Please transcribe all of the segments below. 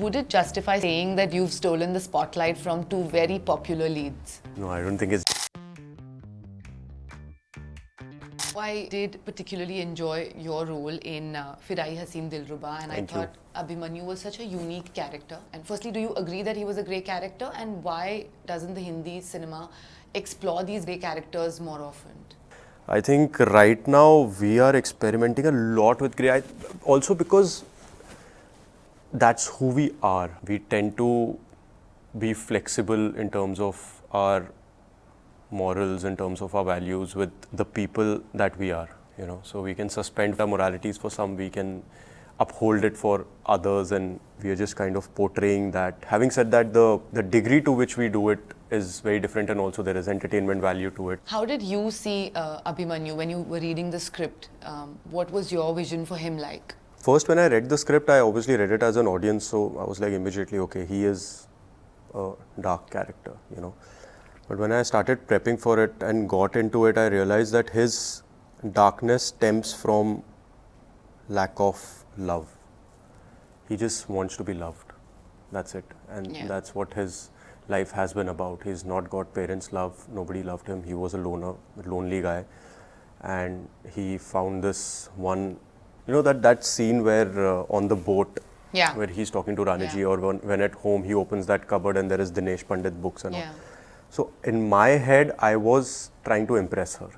Would it justify saying that you've stolen the spotlight from two very popular leads? No, I don't think it's... I did particularly enjoy your role in Phir Aayi Haseen Dilruba, and Thank I you. thought Abhimanyu was such a unique character. And firstly, do you agree that he was a great character? And why doesn't the Hindi cinema explore these great characters more often? I think right now we are experimenting a lot with grey. Also because that's who we are. We tend to be flexible in terms of our morals, in terms of our values with the people that we are, you know. So we can suspend our moralities for some, we can uphold it for others, and we are just kind of portraying that. Having said that, the degree to which we do it is very different, and also there is entertainment value to it. How did you see Abhimanyu when you were reading the script? What was your vision for him like? First, when I read the script, I obviously read it as an audience, so I was like immediately, okay, he is a dark character, you know. But when I started prepping for it and got into it, I realized that his darkness stems from lack of love. He just wants to be loved. That's it. And that's what his life has been about. He's not got parents' love. Nobody loved him. He was a loner, lonely guy. And he found this one, you know, that scene where on the boat, where he's talking to Raniji, or when at home he opens that cupboard and there is Dinesh Pandit books and all. So in my head, I was trying to impress her.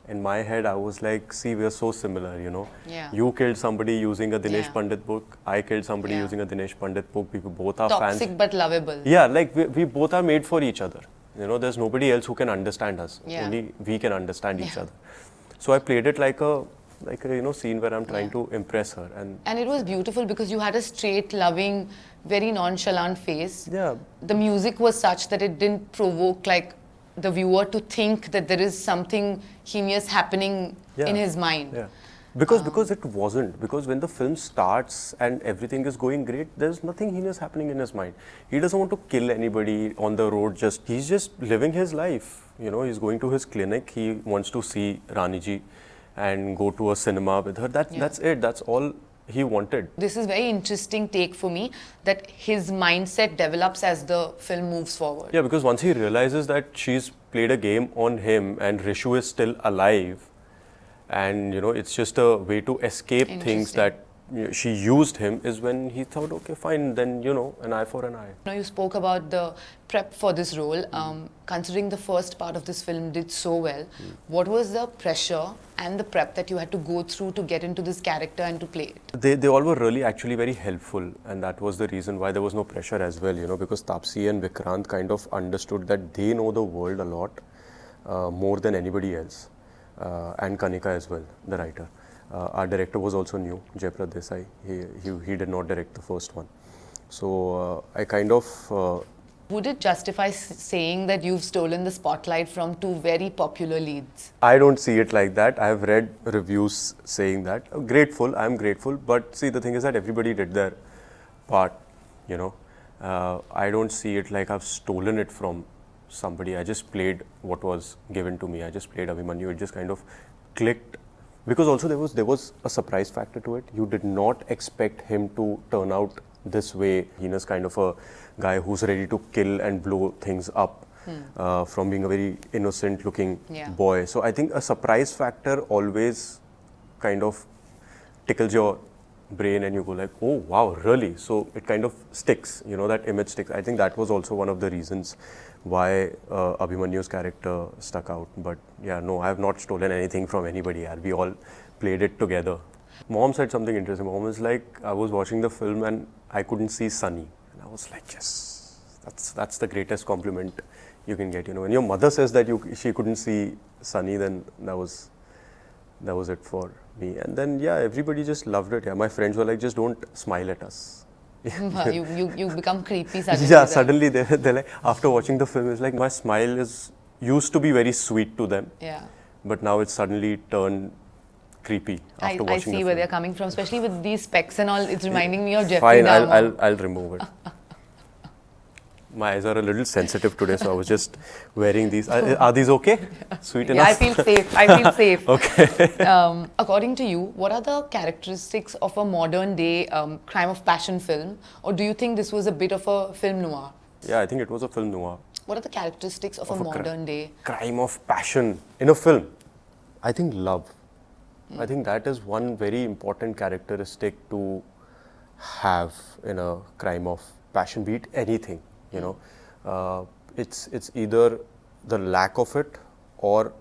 In my head, I was like, see, we are so similar, you know. You killed somebody using a Dinesh Pandit book. I killed somebody using a Dinesh Pandit book. We both are fans. Toxic but lovable. Yeah, like we both are made for each other. You know, there's nobody else who can understand us. Only we can understand each other. So I played it like a scene where I'm trying to impress her. And it was beautiful because you had a straight, loving, very nonchalant face. Yeah. The music was such that it didn't provoke like the viewer to think that there is something heinous happening in his mind. Yeah. Because it wasn't. Because when the film starts and everything is going great, there's nothing heinous happening in his mind. He doesn't want to kill anybody on the road. He's just living his life. You know, he's going to his clinic. He wants to see Raniji and go to a cinema with her. That's it. That's all he wanted. This is very interesting take for me, that his mindset develops as the film moves forward. Yeah, because once he realizes that she's played a game on him and Rishu is still alive, and you know, it's just a way to escape things that she used him, is when he thought, okay, fine, then, you know, an eye for an eye. Now, you spoke about the prep for this role. Considering the first part of this film did so well, what was the pressure and the prep that you had to go through to get into this character and to play it? They all were really actually very helpful, and that was the reason why there was no pressure as well, you know, because Taapsee and Vikrant kind of understood that they know the world a lot more than anybody else, and Kanika as well, the writer. Our director was also new, Jaiprad Desai. He did not direct the first one. So I kind of... Would it justify saying that you've stolen the spotlight from two very popular leads? I don't see it like that. I have read reviews saying that. I'm grateful. But see, the thing is that everybody did their part, you know. I don't see it like I've stolen it from somebody. I just played what was given to me. I just played Abhimanyu. It just kind of clicked. Because also there was a surprise factor to it. You did not expect him to turn out this way. Heinous kind of a guy who's ready to kill and blow things up from being a very innocent looking boy. So I think a surprise factor always kind of tickles your brain and you go like, oh wow, really? So it kind of sticks, you know, that image sticks. I think that was also one of the reasons why Abhimanyu's character stuck out. But yeah, no, I have not stolen anything from anybody. We all played it together. Mom said something interesting. Mom was like, I was watching the film and I couldn't see Sunny. And I was like, yes, that's the greatest compliment you can get. You know, when your mother says that she couldn't see Sunny, then that was it for me. And then yeah, everybody just loved it. Yeah, my friends were like, just don't smile at us. you become creepy suddenly. Yeah, suddenly they're like, after watching the film, it's like my smile used to be very sweet to them. Yeah. But now it's suddenly turned creepy after watching the film. I see where they're coming from, especially with these specs and all. It's reminding me of Jeffrey Dahmer. Fine, I'll remove it. My eyes are a little sensitive today, so I was just wearing these. Are these okay? Sweet Yeah, enough? I feel safe. I feel safe. Okay. According to you, what are the characteristics of a modern day crime of passion film? Or do you think this was a bit of a film noir? Yeah, I think it was a film noir. What are the characteristics of a Of a modern day? crime of passion in a film. I think love. I think that is one very important characteristic to have in a crime of passion, be it anything, you know. It's either the lack of it or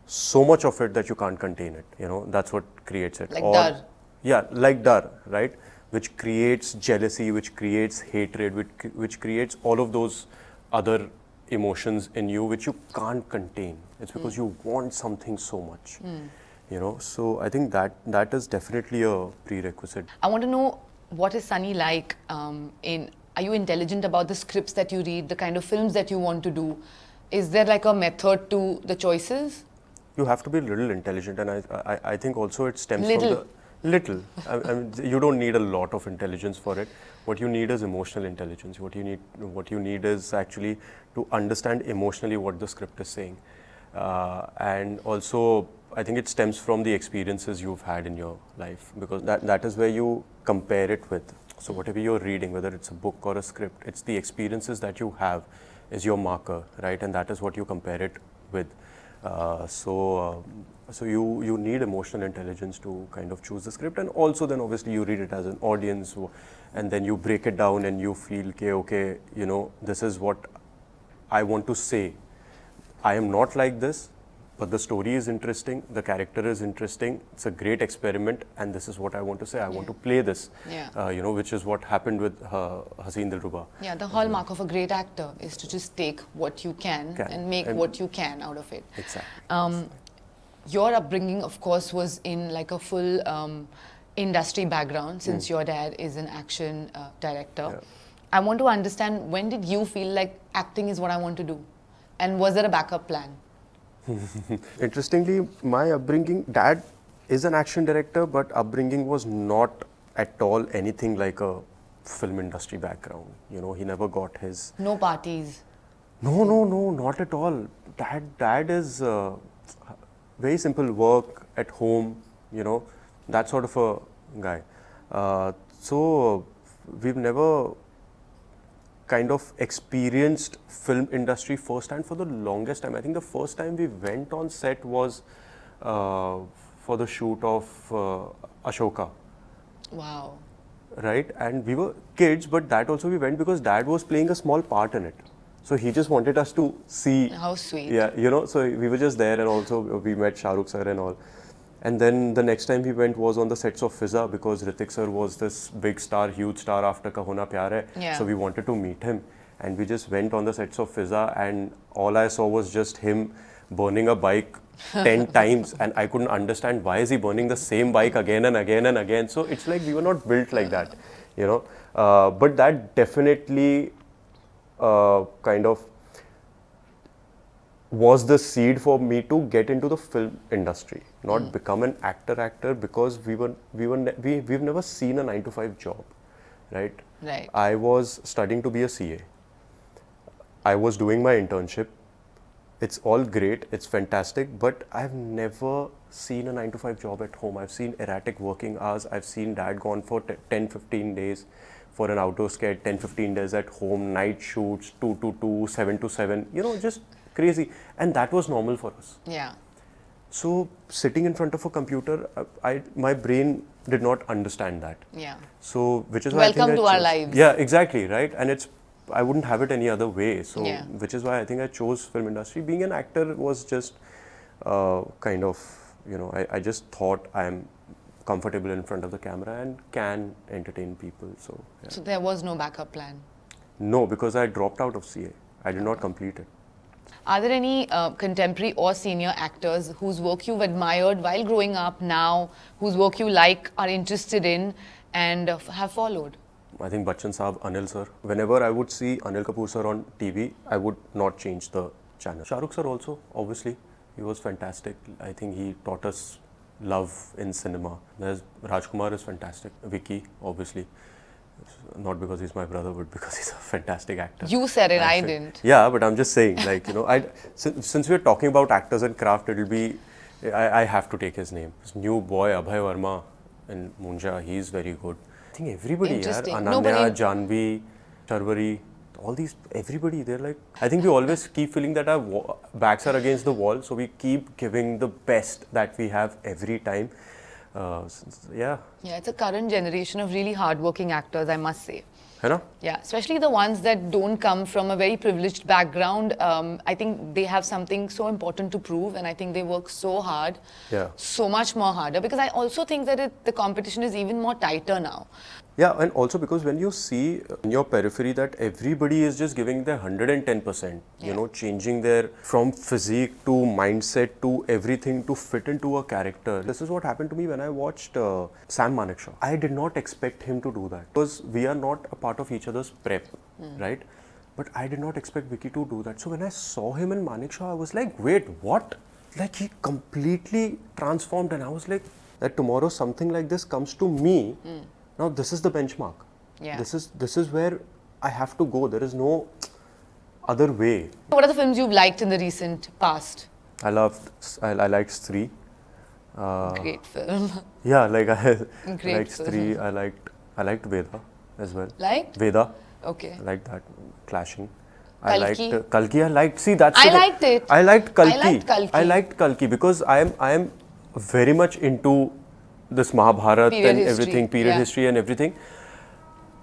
so much of it that you can't contain it, you know. That's what creates it. Like or, Dar. Yeah, like Dar, right? Which creates jealousy, which creates hatred, which creates all of those other emotions in you which you can't contain. It's because you want something so much, you know. So I think that is definitely a prerequisite. I want to know, what is Sunny like are you intelligent about the scripts that you read, the kind of films that you want to do? Is there like a method to the choices? You have to be a little intelligent, and I think also it stems Little. from the little. I mean, you don't need a lot of intelligence for it. What you need is emotional intelligence. What you need is actually to understand emotionally what the script is saying, and also I think it stems from the experiences you've had in your life, because that is where you compare it with. So whatever you're reading, whether it's a book or a script, it's the experiences that you have is your marker, right? And that is what you compare it with. So you need emotional intelligence to kind of choose the script, and also then obviously you read it as an audience, and then you break it down and you feel, okay, you know, this is what I want to say. I am not like this, but the story is interesting, the character is interesting, it's a great experiment, and this is what I want to say. I want to play this, you know, which is what happened with Haseen Dilruba. Yeah, the hallmark of a great actor is to just take what you can and make what you can out of it. Exactly. Your upbringing, of course, was in like a full industry background, since your dad is an action director. Yeah. I want to understand, when did you feel like acting is what I want to do? And was there a backup plan? Interestingly, my upbringing, dad is an action director, but upbringing was not at all anything like a film industry background. You know, he never got his... No parties? No, not at all. Dad is very simple, work at home, you know, that sort of a guy. So we've never kind of experienced film industry firsthand for the longest time. I think the first time we went on set was for the shoot of Ashoka. Wow. Right? And we were kids, but that also we went because dad was playing a small part in it. So he just wanted us to see. How sweet. Yeah, you know, so we were just there, and also we met Shah Rukh sir and all. And then the next time we went was on the sets of Fizza, because Hrithik sir was this big star, huge star after Kaho Na Pyar Hai. Yeah. So we wanted to meet him. And we just went on the sets of Fizza, and all I saw was just him burning a bike 10 times. And I couldn't understand, why is he burning the same bike again and again and again. So it's like we were not built like that, you know. But that definitely kind of was the seed for me to get into the film industry, not become an actor, because we've never seen a 9-to-5 job, right? Right. I was studying to be a CA. I was doing my internship. It's all great, it's fantastic, but I've never seen a 9-to-5 job at home. I've seen erratic working hours. I've seen dad gone for 10-15 days for an outdoor skate, 10-15 days at home, night shoots, 2 to 2, 7 to 7, you know, just crazy. And that was normal for us. Yeah. So sitting in front of a computer, my brain did not understand that. Yeah. So which is why Welcome I think to our lives. Yeah, exactly, right? And I wouldn't have it any other way. So Yeah. which is why I think I chose film industry. Being an actor was just kind of, you know, I just thought I'm comfortable in front of the camera and can entertain people. So yeah. So there was no backup plan? No, because I dropped out of CA. I did not complete it. Are there any contemporary or senior actors whose work you've admired while growing up now, whose work you like, are interested in, and have followed? I think Bachchan Saab, Anil sir. Whenever I would see Anil Kapoor sir on TV, I would not change the channel. Shah Rukh sir also, obviously, he was fantastic. I think he taught us love in cinema. There's Rajkumar is fantastic. Vicky, obviously. Not because he's my brother, but because he's a fantastic actor. You said it, I didn't. Yeah, but I'm just saying, like, you know, since we're talking about actors and craft, it'll be, I have to take his name. His new boy, Abhay Verma in Munja, he's very good. I think everybody, Interesting. Ananya, Janvi, Charvari, all these, everybody, they're like, I think we always keep feeling that our backs are against the wall, so we keep giving the best that we have every time. Yeah. Yeah, it's a current generation of really hardworking actors, I must say. You know? Yeah, especially the ones that don't come from a very privileged background. I think they have something so important to prove, and I think they work so hard, so much more harder, because I also think that the competition is even more tighter now. Yeah, and also because when you see in your periphery that everybody is just giving their 110%, you know, changing their from physique to mindset to everything to fit into a character. This is what happened to me when I watched Sam Manekshaw. I did not expect him to do that because we are not a part of each other's prep, right? But I did not expect Vicky to do that. So when I saw him in Manekshaw, I was like, wait, what? Like he completely transformed, and I was like, that tomorrow something like this comes to me. Now this is the benchmark. Yeah. This is where I have to go. There is no other way. What are the films you've liked in the recent past? I liked Stree. Great film. Yeah, like I Great liked film. Stree. I liked Veda as well. Like? Veda. Okay. I liked that clashing. Kalki? I liked Kalki. I liked. See, that's. I liked it. I liked Kalki. I liked Kalki. I liked Kalki because I am very much into this Mahabharata Period and history, everything, period history and everything.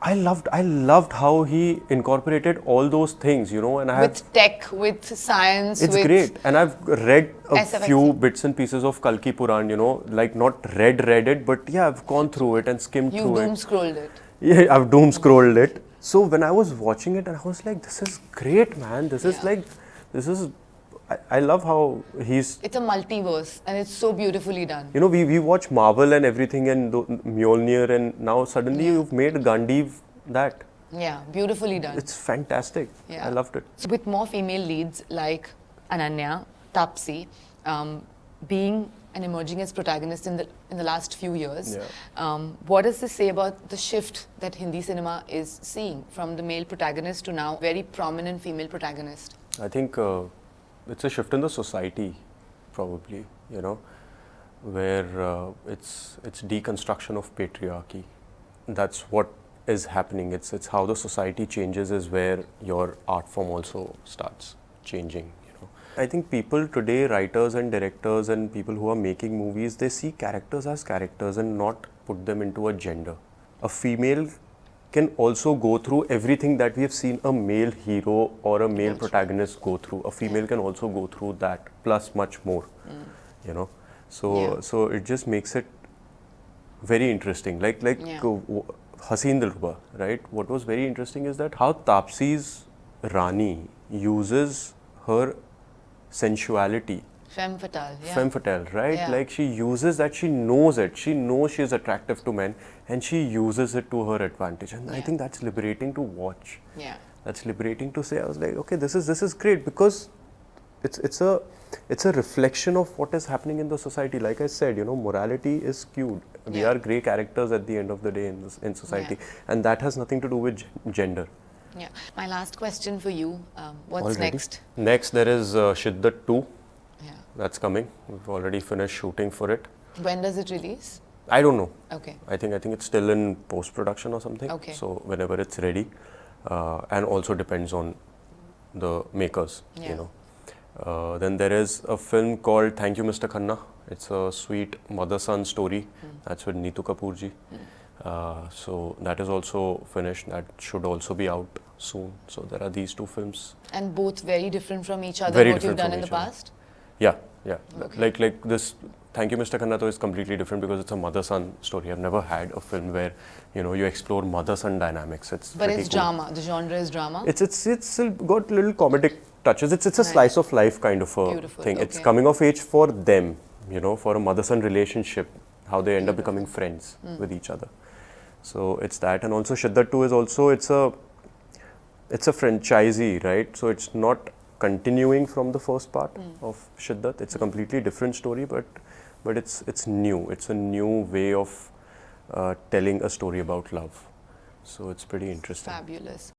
I loved how he incorporated all those things, you know, and with tech, with science. It's with great, and I've read a SFX. few bits and pieces of Kalki Puran, you know, like not read it, but yeah, I've gone through it and skimmed You through doom it. scrolled it. Yeah, I've doom scrolled it. So when I was watching it, and I was like, this is great, man. This is. I love how he's. It's a multiverse, and it's so beautifully done. You know, we watch Marvel and everything, and Mjolnir, and now suddenly you've made Gandhi that. Yeah, beautifully done. It's fantastic. Yeah. I loved it. So with more female leads like Ananya, Tapsi, being and emerging as protagonists in the last few years, what does this say about the shift that Hindi cinema is seeing from the male protagonist to now very prominent female protagonist? I think it's a shift in the society, probably, you know, where it's deconstruction of patriarchy. That's what is happening. It's how the society changes is where your art form also starts changing, you know. I think people today, writers and directors and people who are making movies, they see characters as characters and not put them into a gender. A female can also go through everything that we have seen a male hero or a male protagonist go through. A female can also go through that, plus much more, you know. So it just makes it very interesting. Like Haseen Dilruba, right? What was very interesting is that how Tapsi's Rani uses her sensuality. Femme fatale, yeah. Femme fatale, right? Yeah. Like she uses that, she knows it. She knows she is attractive to men and she uses it to her advantage. And I think that's liberating to watch. Yeah. That's liberating to say. I was like, okay, this is great because it's a reflection of what is happening in the society. Like I said, you know, morality is skewed. We are grey characters at the end of the day in society, and that has nothing to do with gender. Yeah. My last question for you. What's Already? next? Next, there is Shiddat 2. Yeah. That's coming. We've already finished shooting for it. When does it release? I don't know. Okay. I think it's still in post-production or something. Okay. So whenever it's ready, and also depends on the makers, you know. Then there is a film called Thank You, Mr. Khanna. It's a sweet mother-son story. That's with Neetu Kapoor ji. So that is also finished. That should also be out soon. So there are these two films. And both very different from each other, Very what you've different done from in the each other. past? Yeah, yeah. Okay. Like this Thank You, Mr. Khanna though is completely different because it's a mother-son story. I've never had a film where, you know, you explore mother-son dynamics. It's But pretty it's cool. drama. The genre is drama. It's still got little comedic touches. It's a slice of life kind of a Beautiful, thing. It's okay. coming of age for them, you know, for a mother-son relationship, how they end up becoming friends with each other. So it's that, and also Shiddat 2 is also it's a franchisee, right? So it's not continuing from the first part of Shiddat. It's a completely different story, but it's new. It's a new way of telling a story about love. So it's pretty interesting. Fabulous.